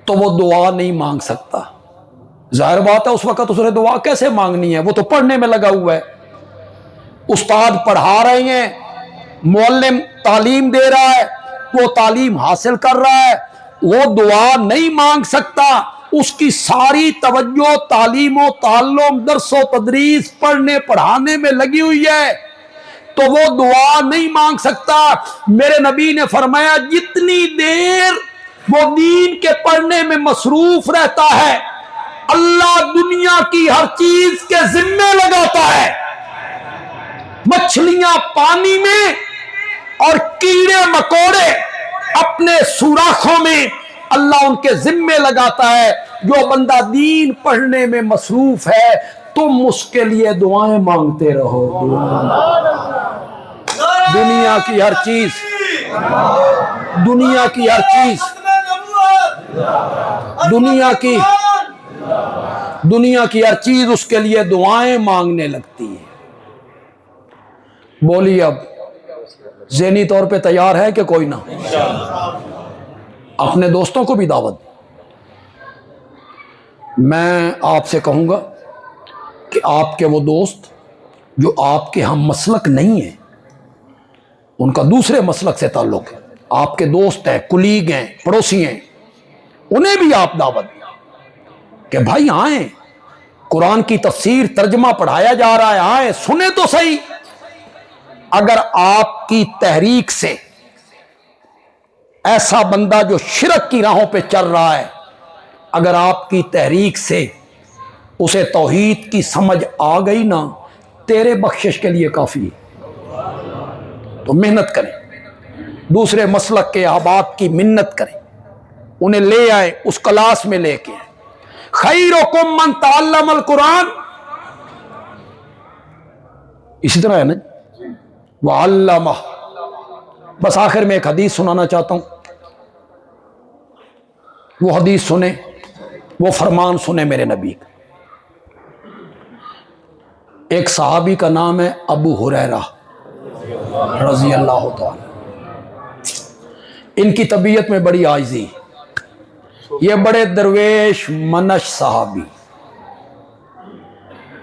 تو وہ دعا نہیں مانگ سکتا۔ ظاہر بات ہے اس وقت اس نے دعا کیسے مانگنی ہے، وہ تو پڑھنے میں لگا ہوا ہے، استاد پڑھا رہے ہیں، معلم تعلیم دے رہا ہے، وہ تعلیم حاصل کر رہا ہے، وہ دعا نہیں مانگ سکتا، اس کی ساری توجہ تعلیم و تعلم، درس و تدریس، پڑھنے پڑھانے میں لگی ہوئی ہے، تو وہ دعا نہیں مانگ سکتا۔ میرے نبی نے فرمایا جتنی دیر وہ دین کے پڑھنے میں مصروف رہتا ہے، اللہ دنیا کی ہر چیز کے ذمے لگاتا ہے، مچھلیاں پانی میں اور کیڑے مکوڑے اپنے سوراخوں میں اللہ ان کے ذمے لگاتا ہے جو بندہ دین پڑھنے میں مصروف ہے تم اس کے لیے دعائیں مانگتے رہو. دنیا کی ہر چیز دنیا کی ہر چیز دنیا کی ہر چیز اس کے لیے دعائیں مانگنے لگتی ہے. بولیے اب ذہنی طور پہ تیار ہے کہ کوئی نہ؟ اپنے دوستوں کو بھی دعوت. میں آپ سے کہوں گا کہ آپ کے وہ دوست جو آپ کے ہم مسلک نہیں ہیں، ان کا دوسرے مسلک سے تعلق ہے، آپ کے دوست ہیں، کلیگ ہیں، پڑوسی ہیں، انہیں بھی آپ دعوت دیں کہ بھائی آئیں، قرآن کی تفسیر ترجمہ پڑھایا جا رہا ہے، آئیں سنیں تو صحیح. اگر آپ کی تحریک سے ایسا بندہ جو شرک کی راہوں پہ چل رہا ہے، اگر آپ کی تحریک سے اسے توحید کی سمجھ آ گئی نا، تیرے بخشش کے لیے کافی ہے. تو محنت کریں، دوسرے مسلک کے احباب کی منت کریں، انہیں لے آئیں، اس کلاس میں لے کے آئیں. خیرکم من تعلم القرآن، اسی طرح ہے نا، وعلمہ. بس آخر میں ایک حدیث سنانا چاہتا ہوں، وہ حدیث سنیں، وہ فرمان سنیں میرے نبی کا. ایک صحابی کا نام ہے ابو ہریرہ رضی اللہ تعالی. ان کی طبیعت میں بڑی عاجزی، یہ بڑے درویش منش صحابی،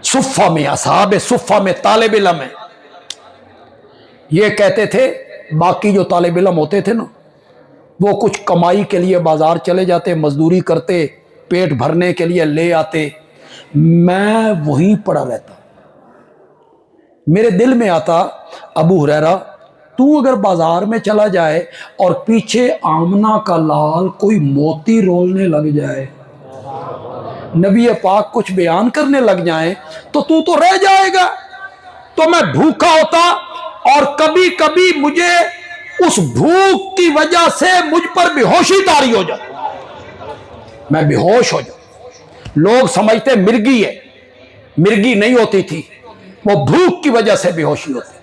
صفہ میں، اصحاب صفہ میں طالب علم ہیں. یہ کہتے تھے باقی جو طالب علم ہوتے تھے نا، وہ کچھ کمائی کے لیے بازار چلے جاتے، مزدوری کرتے، پیٹ بھرنے کے لیے لے آتے، میں وہیں پڑا رہتا. میرے دل میں آتا ابو ہریرہ تو اگر بازار میں چلا جائے اور پیچھے آمنہ کا لال کوئی موتی رولنے لگ جائے، نبی پاک کچھ بیان کرنے لگ جائیں تو رہ جائے گا. تو میں بھوکا ہوتا اور کبھی کبھی مجھے اس بھوک کی وجہ سے مجھ پر بے ہوشی طاری ہو جاتی، میں بے ہوش ہو جاتا. لوگ سمجھتے مرگی ہے، مرگی نہیں ہوتی تھی، وہ بھوک کی وجہ سے بے ہوشی ہوتی.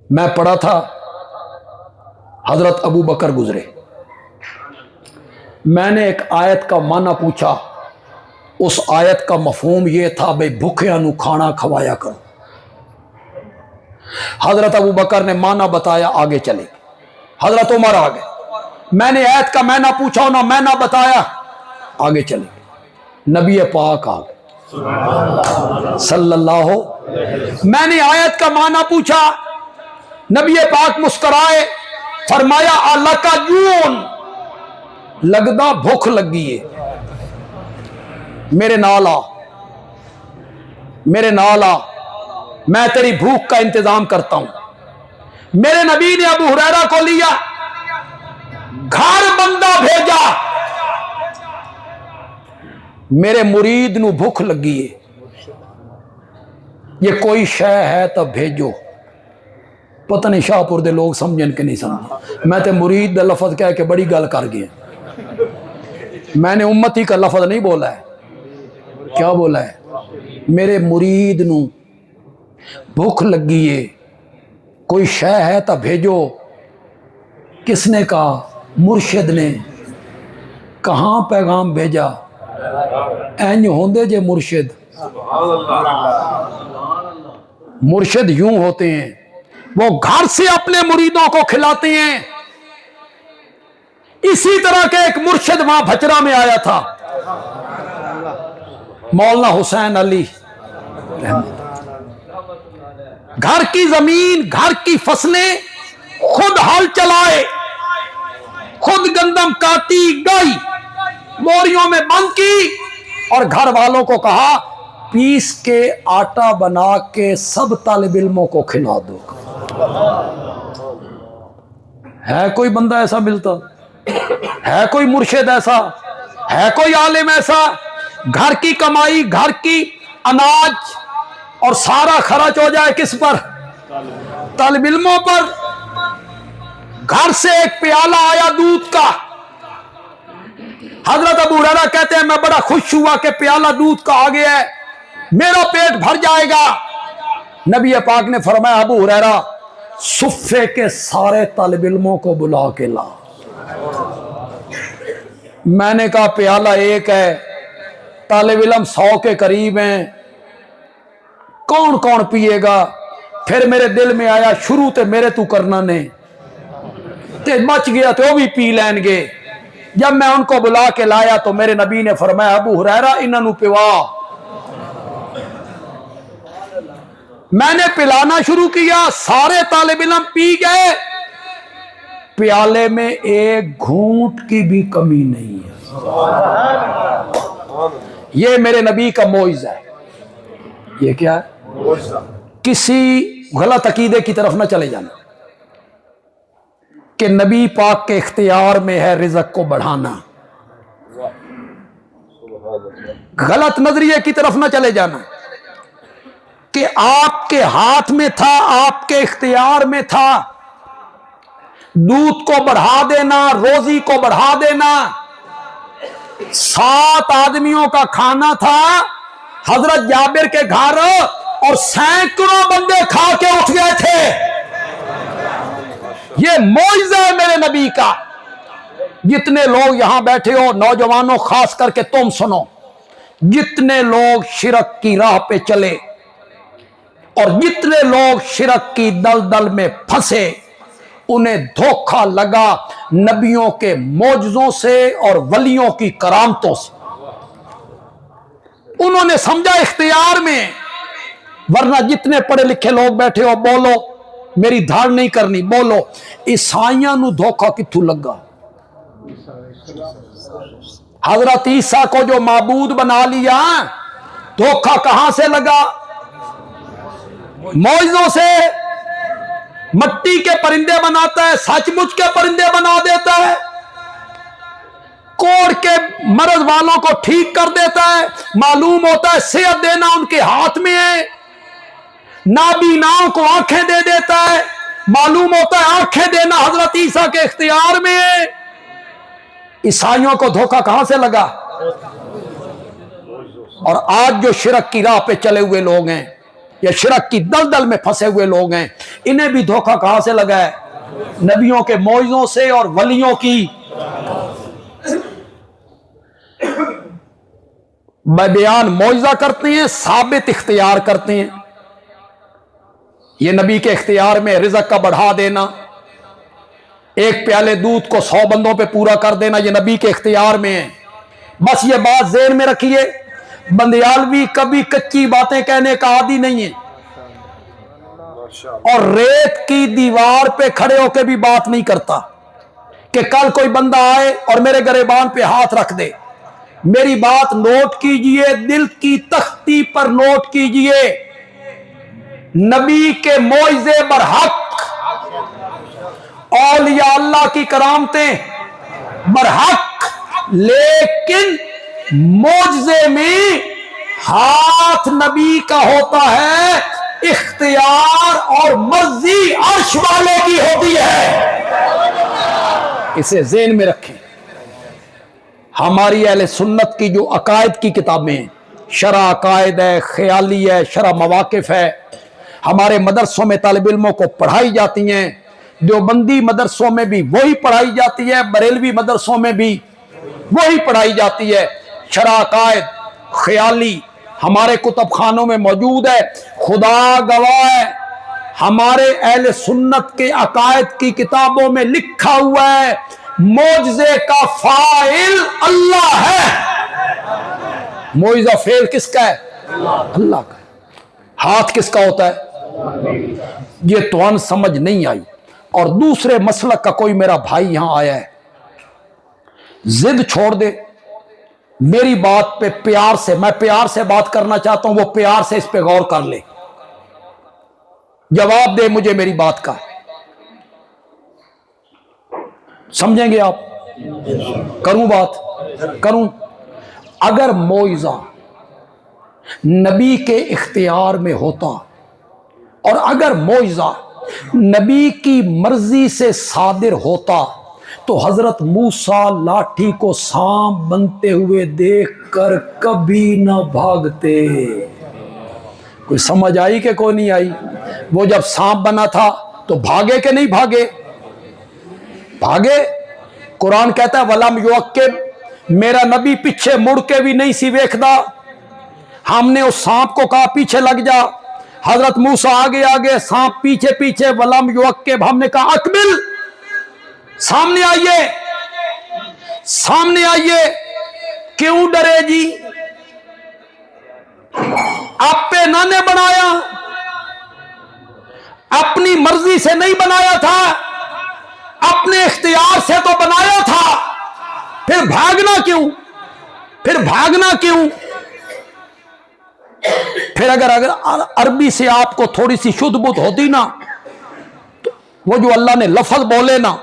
میں پڑھا تھا، حضرت ابو بکر گزرے، میں نے ایک آیت کا معنی پوچھا، اس آیت کا مفہوم یہ تھا بھئی بھوکیاں نو کھانا کھوایا کرو. حضرت ابو بکر نے معنی بتایا، آگے چلے. حضرت عمر آگے، میں نے آیت کا معنی پوچھا، انہوں نے معنی بتایا، آگے چلے. نبی پاک آگے صلی اللہ، میں نے آیت کا معنی پوچھا، نبی پاک مسکرائے، فرمایا الکا جون، لگدا بھوک لگی ہے، میرے نال آ، میرے نال آ، میں تیری بھوک کا انتظام کرتا ہوں. میرے نبی نے ابو ہریرہ کو لیا، گھر بندہ بھیجا، میرے مرید نو بھوک لگی ہے، یہ کوئی شے ہے تو بھیجو. پتہ نہیں شاہ پور دے لوگ سمجھن کہ نہیں سمجھن. میں تے مرید دا لفظ کہہ کے بڑی گل کر گیا، میں نے امتی کا لفظ نہیں بولا ہے. کیا بولا ہے؟ میرے مرید نو بھوک لگی ہے، کوئی شے ہے تو بھیجو. کس نے کہا؟ مرشد نے. کہاں پیغام بھیجا؟ اینج ہوندے جے مرشد، مرشد یوں ہوتے ہیں، وہ گھر سے اپنے مریدوں کو کھلاتے ہیں. اسی طرح کے ایک مرشد وہاں بھچرا میں آیا تھا، مولانا حسین علی. گھر کی زمین، گھر کی فصلیں خود ہل چلائے، خود گندم کاٹی گئی، موریوں میں بند کی، اور گھر والوں کو کہا پیس کے آٹا بنا کے سب طالب علموں کو کھلا دو. ہے کوئی بندہ ایسا ملتا؟ ہے کوئی مرشد ایسا؟ ہے کوئی عالم ایسا؟ گھر کی کمائی، گھر کی اناج، اور سارا خرچ ہو جائے کس پر؟ طالب علموں پر. گھر سے ایک پیالہ آیا دودھ کا. حضرت ابو ہریرہ کہتے ہیں میں بڑا خوش ہوا کہ پیالہ دودھ کا آ گیا ہے, میرا پیٹ بھر جائے گا. نبی پاک نے فرمایا ابو ہریرہ صفے کے سارے طالب علموں کو بلا کے لا. میں نے کہا پیالہ ایک ہے, طالب علم 100 کے قریب ہیں, کون کون پیے گا؟ پھر میرے دل میں آیا شروع تے میرے تو کرنا نے تے بچ گیا تو وہ بھی پی لین گے. جب میں ان کو بلا کے لایا تو میرے نبی نے فرمایا ابو ہریرہ انہوں پوا. میں نے پلانا شروع کیا, سارے طالب علم پی گئے, پیالے میں ایک گھونٹ کی بھی کمی نہیں ہے. یہ میرے نبی کا معجزہ ہے. یہ کیا ہے؟ کسی غلط عقیدے کی طرف نہ چلے جانا کہ نبی پاک کے اختیار میں ہے رزق کو بڑھانا. غلط نظریے کی طرف نہ چلے جانا کہ آپ کے ہاتھ میں تھا, آپ کے اختیار میں تھا, دودھ کو بڑھا دینا, روزی کو بڑھا دینا. 7 آدمیوں کا کھانا تھا حضرت جابر کے گھر اور سینکڑوں بندے کھا کے اٹھ گئے تھے. یہ معجزہ ہے میرے نبی کا. جتنے لوگ یہاں بیٹھے ہو نوجوانوں خاص کر کے تم سنو, جتنے لوگ شرک کی راہ پہ چلے اور جتنے لوگ شرک کی دلدل میں پھنسے, انہیں دھوکہ لگا نبیوں کے معجزوں سے اور ولیوں کی کرامتوں سے. انہوں نے سمجھا اختیار میں. ورنہ جتنے پڑھے لکھے لوگ بیٹھے ہو بولو, میری دھاڑ نہیں کرنی, بولو عیسائیاں نو دھوکہ کتھوں لگا؟ حضرت عیسیٰ کو جو معبود بنا لیا, دھوکہ کہاں سے لگا؟ معجزوں سے. مٹی کے پرندے بناتا ہے, سچ مچ کے پرندے بنا دیتا ہے, کوڑ کے مرض والوں کو ٹھیک کر دیتا ہے. معلوم ہوتا ہے صحت دینا ان کے ہاتھ میں ہے. نابیناؤں کو آنکھیں دے دیتا ہے, معلوم ہوتا ہے آنکھیں دینا حضرت عیسیٰ کے اختیار میں ہے. عیسائیوں کو دھوکہ کہاں سے لگا؟ اور آج جو شرک کی راہ پہ چلے ہوئے لوگ ہیں یا شرک کی دلدل میں پھنسے ہوئے لوگ ہیں, انہیں بھی دھوکہ کہاں سے لگا ہے؟ نبیوں کے معجزوں سے اور ولیوں کی. بیان معجزہ کرتے ہیں, ثابت اختیار کرتے ہیں. یہ نبی کے اختیار میں رزق کا بڑھا دینا, ایک پیالے دودھ کو 100 بندوں پہ پورا کر دینا, یہ نبی کے اختیار میں ہے. بس یہ بات ذہن میں رکھیے, بندیالوی کبھی کچی باتیں کہنے کا عادی نہیں ہے, اور ریت کی دیوار پہ کھڑے ہو کے بھی بات نہیں کرتا کہ کل کوئی بندہ آئے اور میرے گریبان پہ ہاتھ رکھ دے. میری بات نوٹ کیجئے, دل کی تختی پر نوٹ کیجئے. نبی کے معجزے برحق, اولیاء اللہ کی کرامتیں برحق, لیکن معجزے میں ہاتھ نبی کا ہوتا ہے, اختیار اور مرضی عرش والے کی ہوتی ہے. اسے ذہن میں رکھیں. ہماری اہل سنت کی جو عقائد کی کتابیں ہیں, شرح عقائد ہے, خیالی ہے, شرح مواقف ہے, ہمارے مدرسوں میں طالب علموں کو پڑھائی جاتی ہیں. دیوبندی مدرسوں میں بھی وہی پڑھائی جاتی ہے, بریلوی مدرسوں میں بھی وہی پڑھائی جاتی ہے. شرح عقائد خیالی ہمارے کتب خانوں میں موجود ہے. خدا گواہ ہے, ہمارے اہل سنت کے عقائد کی کتابوں میں لکھا ہوا ہے معجزے کا فاعل اللہ ہے. معجزہ فعل کس کا ہے؟ اللہ کا. ہاتھ کس کا ہوتا ہے؟ یہ توان سمجھ نہیں آئی. اور دوسرے مسلک کا کوئی میرا بھائی یہاں آیا ہے, ضد چھوڑ دے, میری بات پہ پیار سے, میں پیار سے بات کرنا چاہتا ہوں, وہ پیار سے اس پہ غور کر لے, جواب دے مجھے میری بات کا. سمجھیں گے آپ؟ کروں بات کروں. اگر معجزہ نبی کے اختیار میں ہوتا اور اگر معجزہ نبی کی مرضی سے صادر ہوتا تو حضرت موسیٰ لاٹھی کو سانپ بنتے ہوئے دیکھ کر کبھی نہ بھاگتے۔ کوئی سمجھ آئی کہ کوئی نہیں آئی؟ وہ جب سانپ بنا تھا تو بھاگے کہ نہیں بھاگے؟ بھاگے۔ قرآن کہتا ہے وَلَمْ يُعَقِّبْ، میرا نبی پیچھے مڑ کے بھی نہیں سی ویکھدا۔ ہم نے اس سانپ کو کہا پیچھے لگ جا، حضرت موسیٰ آگے آگے، سانپ پیچھے پیچھے، وَلَمْ يُعَقِّبْ، ہم نے کہا اقبل، سامنے آئیے، سامنے آئیے۔ کیوں ڈرے جی؟ آپ پہ نہ نے بنایا، اپنی مرضی سے نہیں بنایا تھا، اپنے اختیار سے تو بنایا تھا، پھر بھاگنا کیوں؟ پھر بھاگنا کیوں؟ پھر اگر عربی سے آپ کو تھوڑی سی شدھ بدھ ہوتی نا، تو وہ جو اللہ نے لفظ بولے نا،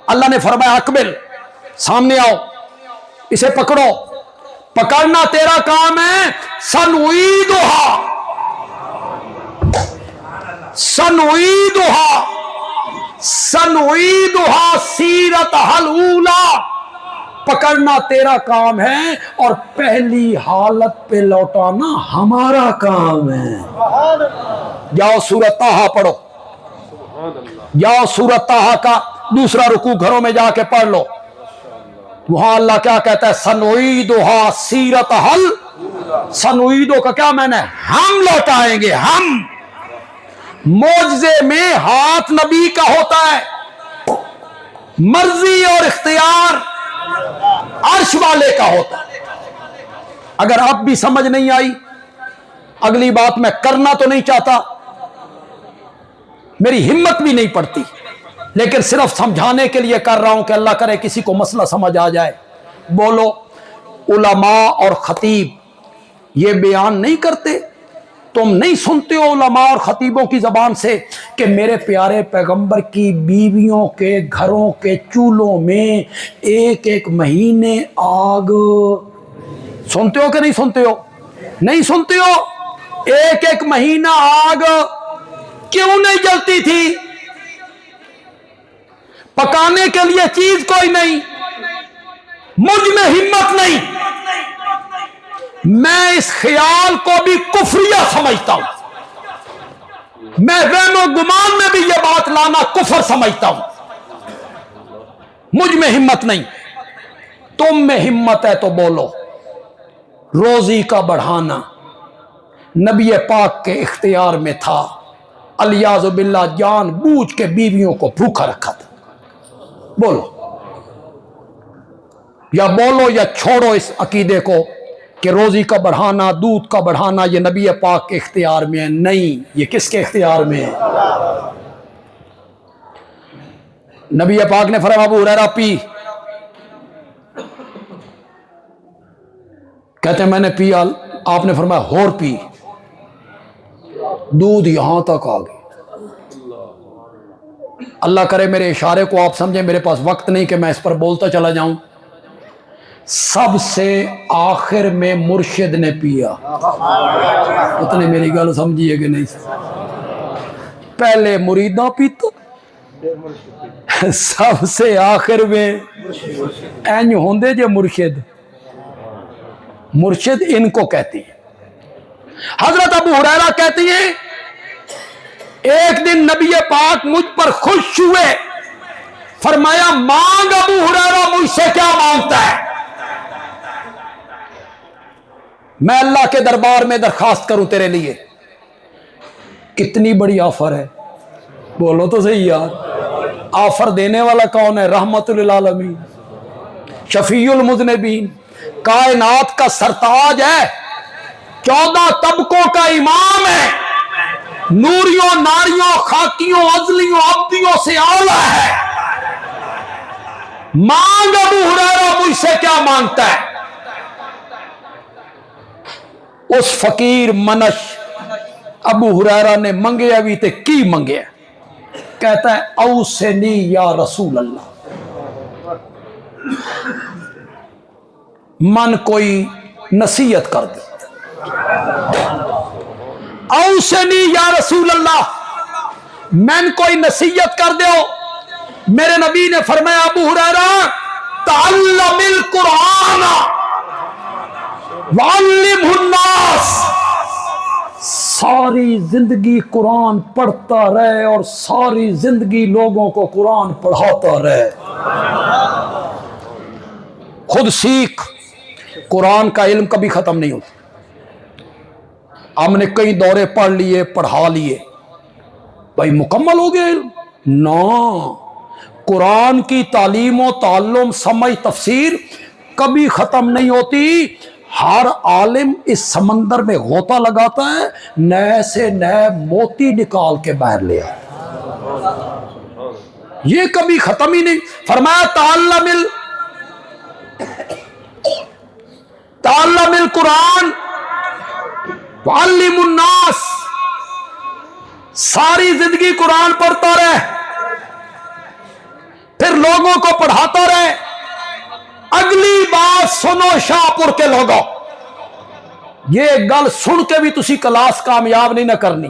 اللہ نے فرمایا اقبل، سامنے آؤ، اسے پکڑو، پکڑنا تیرا کام ہے، سنعیدھا، سنعیدھا، سنعیدھا سیرتھا الاولی، پکڑنا تیرا کام ہے اور پہلی حالت پہ لوٹانا ہمارا کام ہے۔ جاؤ سورۃ طٰہٰ پڑھو، جاؤ سورۃ طٰہٰ کا دوسرا رکوع گھروں میں جا کے پڑھ لو، وہاں اللہ کیا کہتا ہے؟ سنعیدھا سیرتھا الاولی، سنعیدھا کا کیا معنی ہے؟ ہم لوٹائیں گے، ہم۔ معجزے میں ہاتھ نبی کا ہوتا ہے، مرضی اور اختیار عرش والے کا ہوتا ہے۔ اگر اب بھی سمجھ نہیں آئی، اگلی بات میں کرنا تو نہیں چاہتا، میری ہمت بھی نہیں پڑتی، لیکن صرف سمجھانے کے لیے کر رہا ہوں کہ اللہ کرے کسی کو مسئلہ سمجھ آ جائے۔ بولو، علماء اور خطیب یہ بیان نہیں کرتے؟ تم نہیں سنتے ہو علماء اور خطیبوں کی زبان سے کہ میرے پیارے پیغمبر کی بیویوں کے گھروں کے چولہوں میں ایک ایک مہینے آگ؟ سنتے ہو کہ نہیں سنتے ہو؟ نہیں سنتے ہو؟ ایک ایک مہینہ آگ کیوں نہیں جلتی تھی؟ پکانے کے لیے چیز کوئی نہیں، مجھ میں ہمت نہیں، میں اس خیال کو بھی کفریہ سمجھتا ہوں، میں وہم و گمان میں بھی یہ بات لانا کفر سمجھتا ہوں۔ مجھ میں ہمت نہیں، تم میں ہمت ہے تو بولو۔ روزی کا بڑھانا نبی پاک کے اختیار میں تھا، الیاذ باللہ جان بوجھ کے بیویوں کو بھوکا رکھا تھا۔ بولو، یا بولو یا چھوڑو اس عقیدے کو کہ روزی کا بڑھانا، دودھ کا بڑھانا یہ نبی پاک کے اختیار میں ہے۔ نہیں، یہ کس کے اختیار میں ہے؟ نبی پاک نے فرمایا ابو ہریرہ پی، کہتے ہیں میں نے پیا، آپ نے فرمایا اور پی، دودھ یہاں تک آ گئی۔ اللہ کرے میرے اشارے کو آپ سمجھیں، میرے پاس وقت نہیں کہ میں اس پر بولتا چلا جاؤں۔ سب سے آخر میں مرشد نے پیا، اتنے میری گل سمجھیے کہ نہیں؟ پہلے مریداں پیتا، سب سے آخر میں اینج ہوندے جے مرشد، مرشد ان کو کہتی ہیں۔ حضرت ابو ہریرہ کہتی ہیں ایک دن نبی پاک مجھ پر خوش ہوئے، فرمایا مانگ ابو ہریرہ مجھ سے کیا مانگتا ہے، میں اللہ کے دربار میں درخواست کروں تیرے لیے۔ کتنی بڑی آفر ہے، بولو تو صحیح یار۔ آفر دینے والا کون ہے؟ رحمت للعالمین، شفیع المذنبین، کائنات کا سرتاج ہے، 14 طبقوں کا امام ہے، نوریوں ناریوں خاکیوں عزلیوں عبدیوں سے اعلیٰ ہے۔ مانگ ابو ہریرہ مجھ سے کیا مانگتا ہے؟ اس فقیر منش ابو ہریرہ نے منگیا بھی تے کی منگیا، کہتا ہے اوصنی یا رسول اللہ، من کوئی نصیحت کر دی۔ اوصنی یا رسول اللہ، میں کوئی نصیحت کر دیو. میرے نبی نے فرمایا ابو ہریرہ تعلم القرآن وعلمہ الناس، ساری زندگی قرآن پڑھتا رہے اور ساری زندگی لوگوں کو قرآن پڑھاتا رہے. خود سیکھ. قرآن کا علم کبھی ختم نہیں ہوتا. ہم نے کئی دورے پڑھ لیے، پڑھا لیے، بھائی مکمل ہو گیا علم؟ نہ. قرآن کی تعلیم و تعلم، سمجھ، تفسیر کبھی ختم نہیں ہوتی. ہر عالم اس سمندر میں غوطہ لگاتا ہے، نئے سے نئے موتی نکال کے باہر لے آئے. یہ کبھی ختم ہی نہیں. فرمایا تعلم القرآن وعلم الناس، ساری زندگی قرآن پڑھتا رہے، پھر لوگوں کو پڑھاتا رہے. اگلی بات سنو شاہ پور کے لوگوں، یہ گل سن کے بھی تسی کلاس کامیاب نہیں نہ کرنی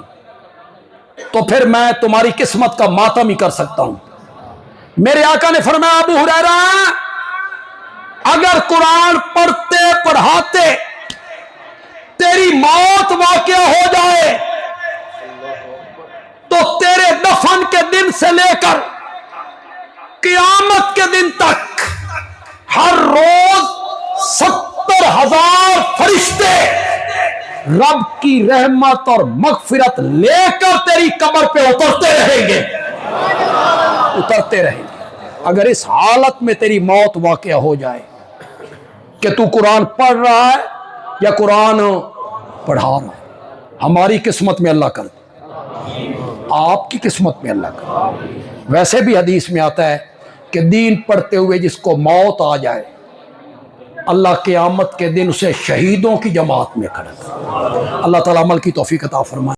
تو پھر میں تمہاری قسمت کا ماتم ہی کر سکتا ہوں. میرے آقا نے فرمایا ابو ہریرہ اگر قرآن پڑھتے پڑھاتے تیری موت واقع ہو جائے تو تیرے دفن کے دن سے لے کر قیامت کے دن تک ہر روز 70,000 فرشتے رب کی رحمت اور مغفرت لے کر تیری قبر پہ اترتے رہیں گے، اترتے رہیں گے. اگر اس حالت میں تیری موت واقع ہو جائے کہ تو قرآن پڑھ رہا ہے یا قرآن پڑھا رہا ہے، ہماری قسمت میں اللہ کر دے، آپ کی قسمت میں اللہ کر دے. ویسے بھی حدیث میں آتا ہے کہ دین پڑھتے ہوئے جس کو موت آ جائے اللہ قیامت کے دن اسے شہیدوں کی جماعت میں کھڑا کرے. اللہ تعالیٰ عمل کی توفیق عطا فرمائے.